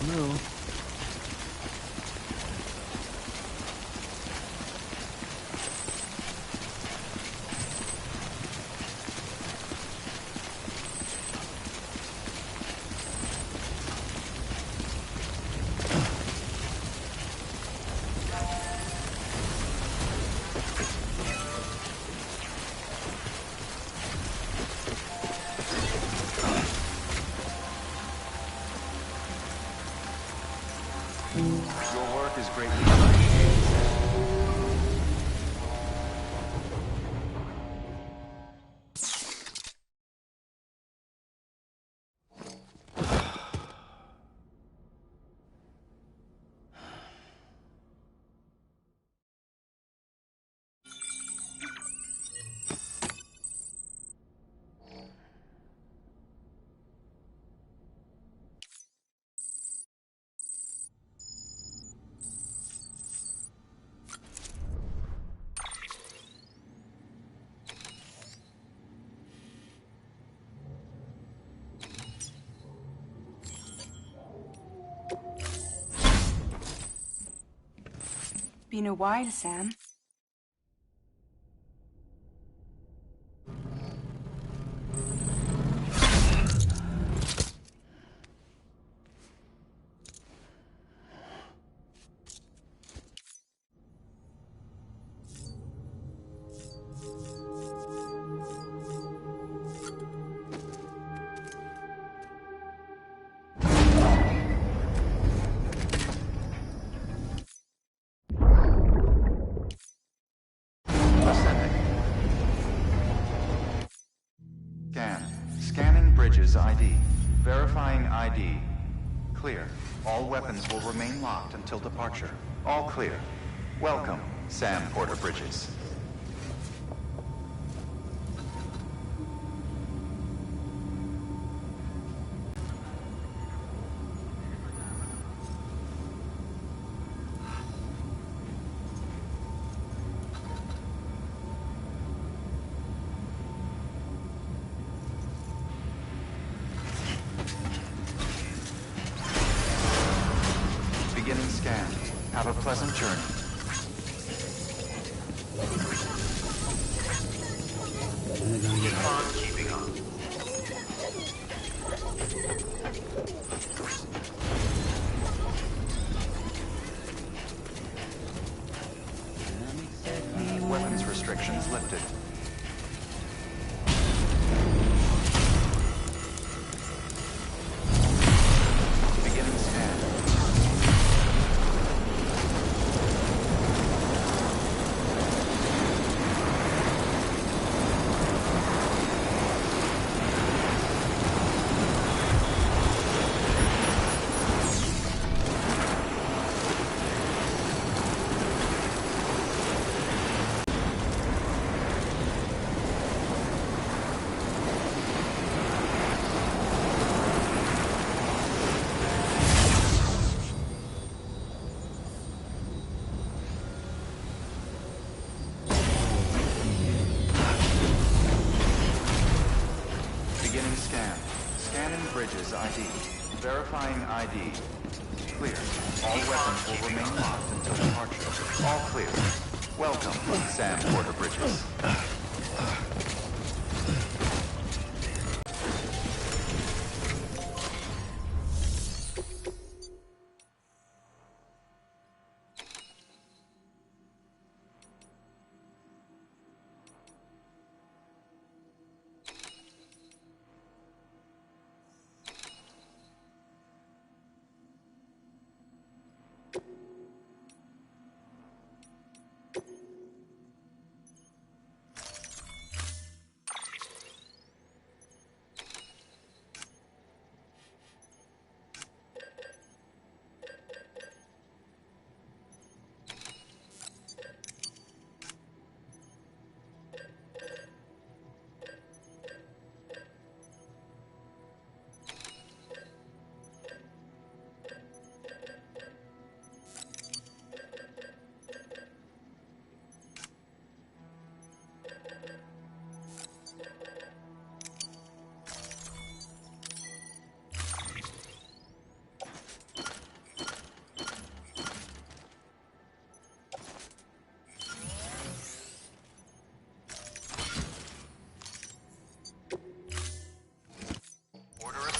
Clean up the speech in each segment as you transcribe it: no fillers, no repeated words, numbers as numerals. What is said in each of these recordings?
No. Your work is greatly appreciated, Sam. Been a while, Sam. Scanning Bridges ID. Verifying ID. Clear. All weapons will remain locked until departure. All clear. Welcome, Sam Porter Bridges. Beginning scan. Have a pleasant journey. Keep on keeping on. Weapons restrictions lifted. Beginning scan. Beginning scan. Scanning Bridges ID. Verifying ID. Clear. All weapons will remain locked until departure. All clear. Welcome, Sam Porter Bridges.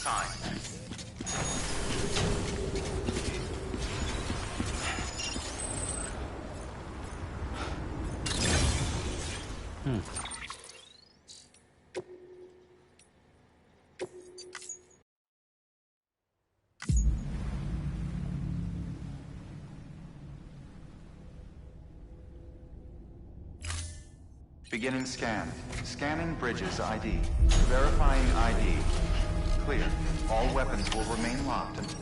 time. Beginning scan. Scanning bridges ID. Verifying ID. Clear. All weapons will remain locked until...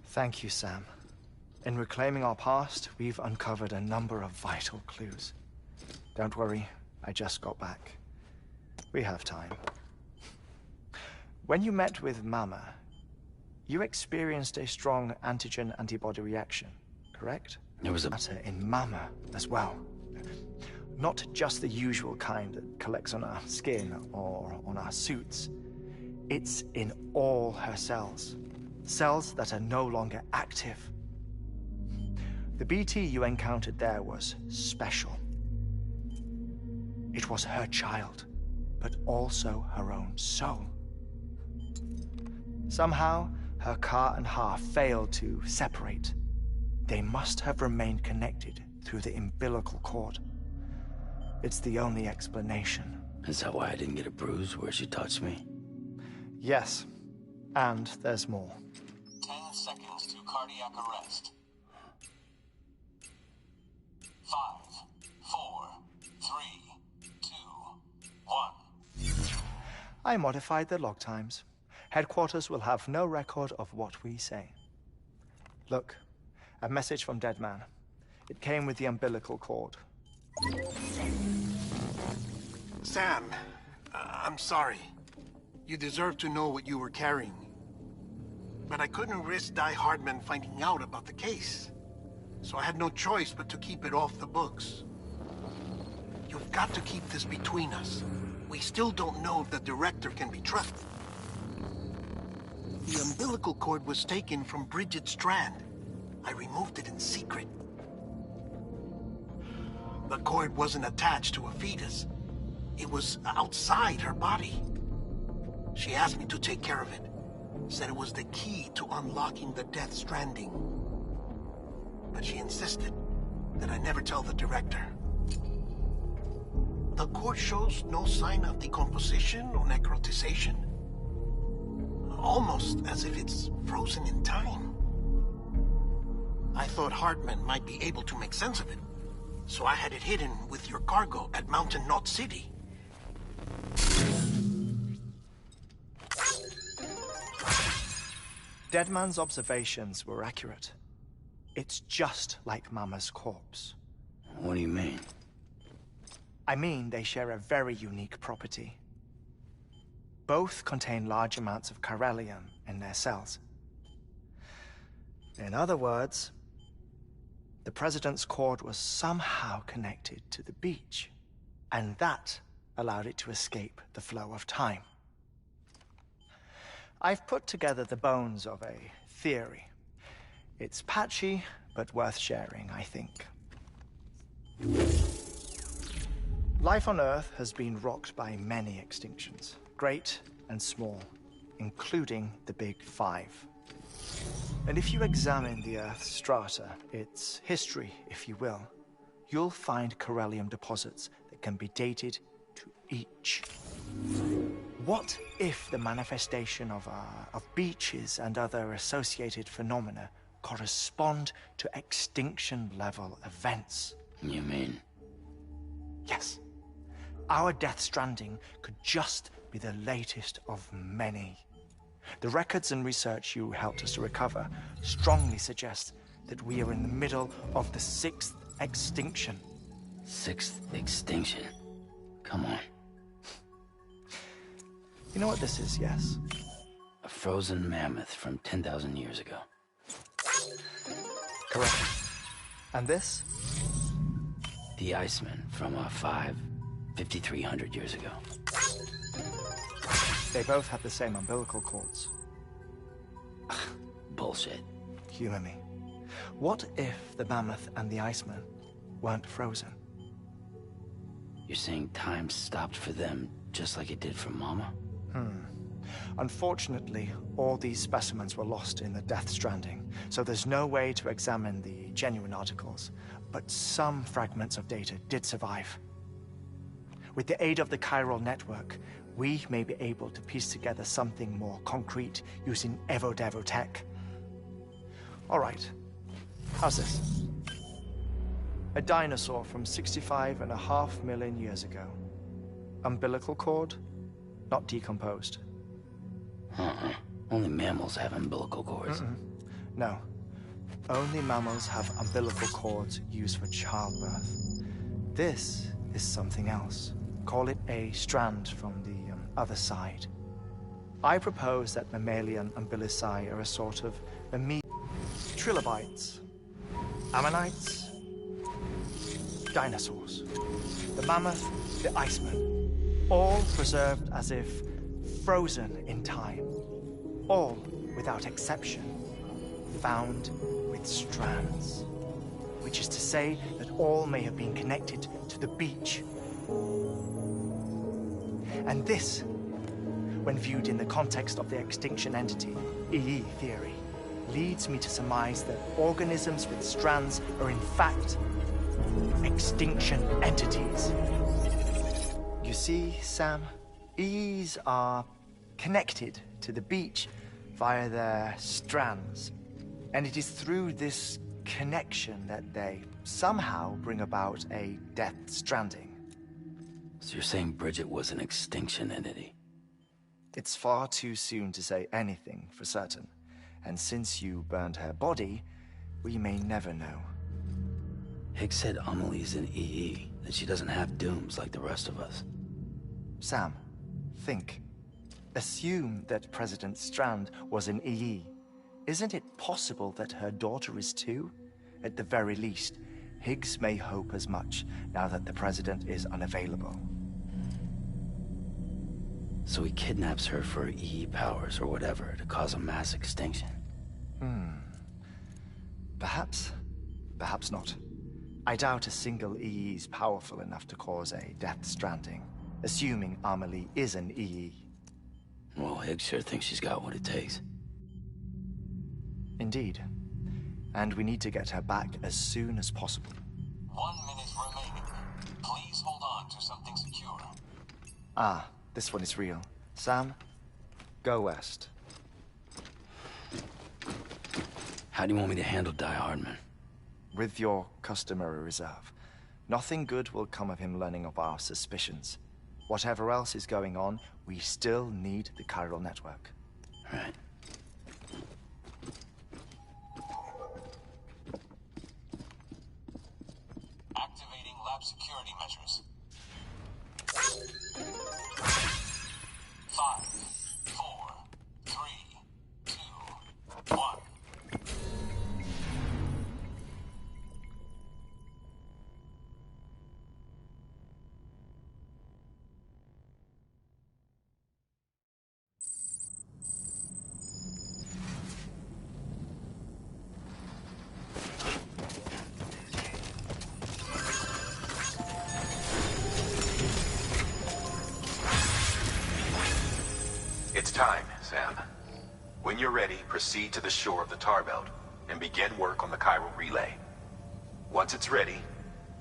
Thank you, Sam. In reclaiming our past, we've uncovered a number of vital clues. Don't worry, I just got back. We have time. When you met with Mama, you experienced a strong antigen-antibody reaction, correct? There was a matter in Mama as well. Not just the usual kind that collects on our skin or on our suits. It's in all her cells. Cells that are no longer active. The BT you encountered there was special. It was her child, but also her own soul. Somehow, her car and half failed to separate. They must have remained connected through the umbilical cord. It's the only explanation. Is that why I didn't get a bruise where she touched me? Yes, and there's more. 10 seconds to cardiac arrest. 5, 4, 3, 2, 1. I modified the log times. Headquarters will have no record of what we say. Look, a message from Deadman. It came with the umbilical cord. Sam, I'm sorry. You deserve to know what you were carrying. But I couldn't risk Die Hardman finding out about the case. So I had no choice but to keep it off the books. You've got to keep this between us. We still don't know if the director can be trusted. The umbilical cord was taken from Bridget Strand. I removed it in secret. The cord wasn't attached to a fetus. It was outside her body. She asked me to take care of it. Said it was the key to unlocking the Death Stranding. But she insisted that I never tell the director. The cord shows no sign of decomposition or necrotization. Almost as if it's frozen in time. I thought Hartman might be able to make sense of it, so I had it hidden with your cargo at Mountain Knot City. Deadman's observations were accurate. It's just like Mama's corpse. What do you mean? I mean, they share a very unique property. Both contain large amounts of chiralium in their cells. In other words, the President's cord was somehow connected to the beach, and that allowed it to escape the flow of time. I've put together the bones of a theory. It's patchy, but worth sharing, I think. Life on Earth has been rocked by many extinctions, great and small, including the Big Five. And if you examine the Earth's strata, its history, if you will, you'll find chiralium deposits that can be dated to each. What if the manifestation of beaches and other associated phenomena correspond to extinction-level events? You mean? Yes. Our Death Stranding could just be the latest of many. The records and research you helped us to recover strongly suggest that we are in the middle of the 6th extinction. 6th extinction? Come on. You know what this is, yes? A frozen mammoth from 10,000 years ago. Correct. And this? The Iceman from 5,300 years ago. They both have the same umbilical cords. bullshit. Humor me. What if the mammoth and the Iceman weren't frozen? You're saying time stopped for them just like it did for Mama? Unfortunately, all these specimens were lost in the Death Stranding, so there's no way to examine the genuine articles. But some fragments of data did survive. With the aid of the chiral network, we may be able to piece together something more concrete using Evo-Devo tech. All right, how's this? A dinosaur from 65.5 million years ago. Umbilical cord, not decomposed. Only mammals have umbilical cords. No, only mammals have umbilical cords used for childbirth. This is something else. Call it a strand from the other side. I propose that mammalian umbilici are a sort of trilobites, ammonites, dinosaurs, the mammoth, the Iceman, all preserved as if frozen in time, all without exception, found with strands, which is to say that all may have been connected to the beach. And this, when viewed in the context of the extinction entity, EE theory, leads me to surmise that organisms with strands are in fact extinction entities. You see, Sam, EEs are connected to the beach via their strands. And it is through this connection that they somehow bring about a death stranding. So you're saying Bridget was an extinction entity? It's far too soon to say anything for certain. And since you burned her body, we may never know. Higgs said Amelie's an EE, that she doesn't have dooms like the rest of us. Sam, think. Assume that President Strand was an EE. Isn't it possible that her daughter is too? At the very least, Higgs may hope as much now that the president is unavailable. So he kidnaps her for EE powers or whatever to cause a mass extinction. Perhaps. Perhaps not. I doubt a single EE is powerful enough to cause a death stranding, assuming Amelie is an EE. Well, Higgs sure thinks she's got what it takes. Indeed. And we need to get her back as soon as possible. 1 minute remaining. Please hold on to something secure. Ah, this one is real. Sam, go west. How do you want me to handle Die Hardman? With your customary reserve. Nothing good will come of him learning of our suspicions. Whatever else is going on, we still need the chiral network. Right. Activating lab security measures. 5, 4, 3, 2, 1. It's time, Sam. When you're ready, proceed to the shore of the tar belt and begin work on the chiral relay. Once it's ready,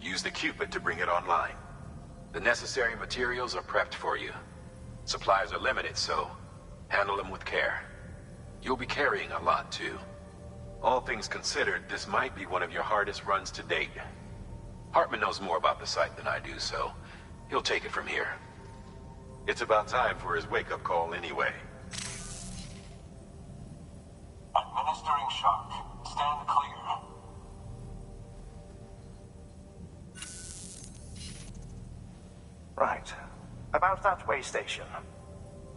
use the Cupid to bring it online. The necessary materials are prepped for you. Supplies are limited, so handle them with care. You'll be carrying a lot, too. All things considered, this might be one of your hardest runs to date. Hartman knows more about the site than I do, so he'll take it from here. It's about time for his wake-up call anyway. Administering shock. Stand clear. Right. About that way station.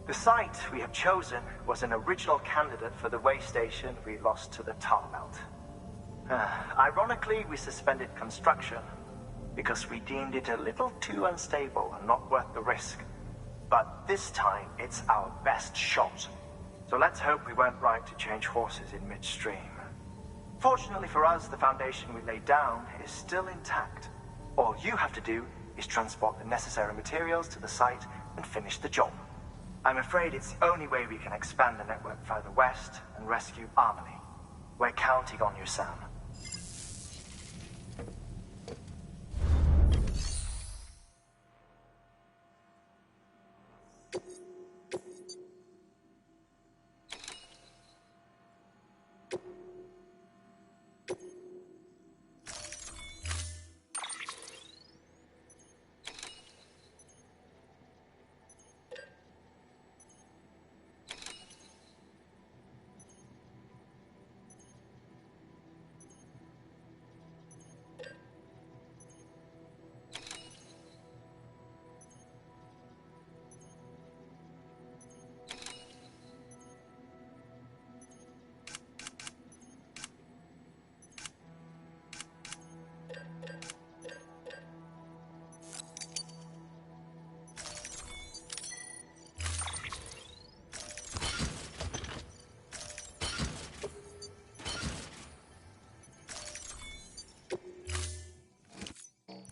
The site we have chosen was an original candidate for the way station we lost to the tar belt. Ironically, we suspended construction because we deemed it a little too unstable and not worth the risk. But this time, it's our best shot. So let's hope we weren't right to change horses in midstream. Fortunately for us, the foundation we laid down is still intact. All you have to do is transport the necessary materials to the site and finish the job. I'm afraid it's the only way we can expand the network further west and rescue Amelie. We're counting on you, Sam.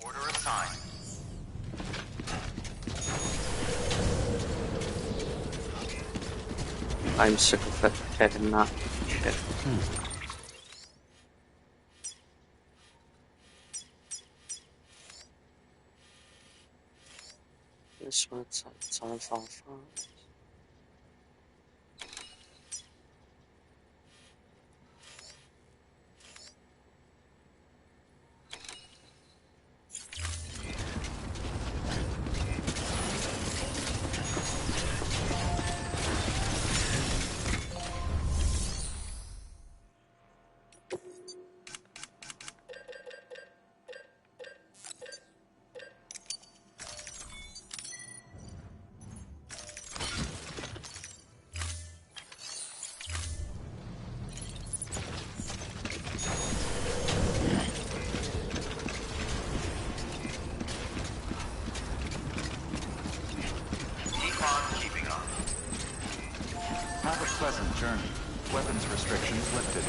Order assigned. I'm sick of it having that shit. This one's on far. Keeping up. Have a pleasant journey. Weapons restrictions lifted.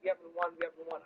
We haven't won.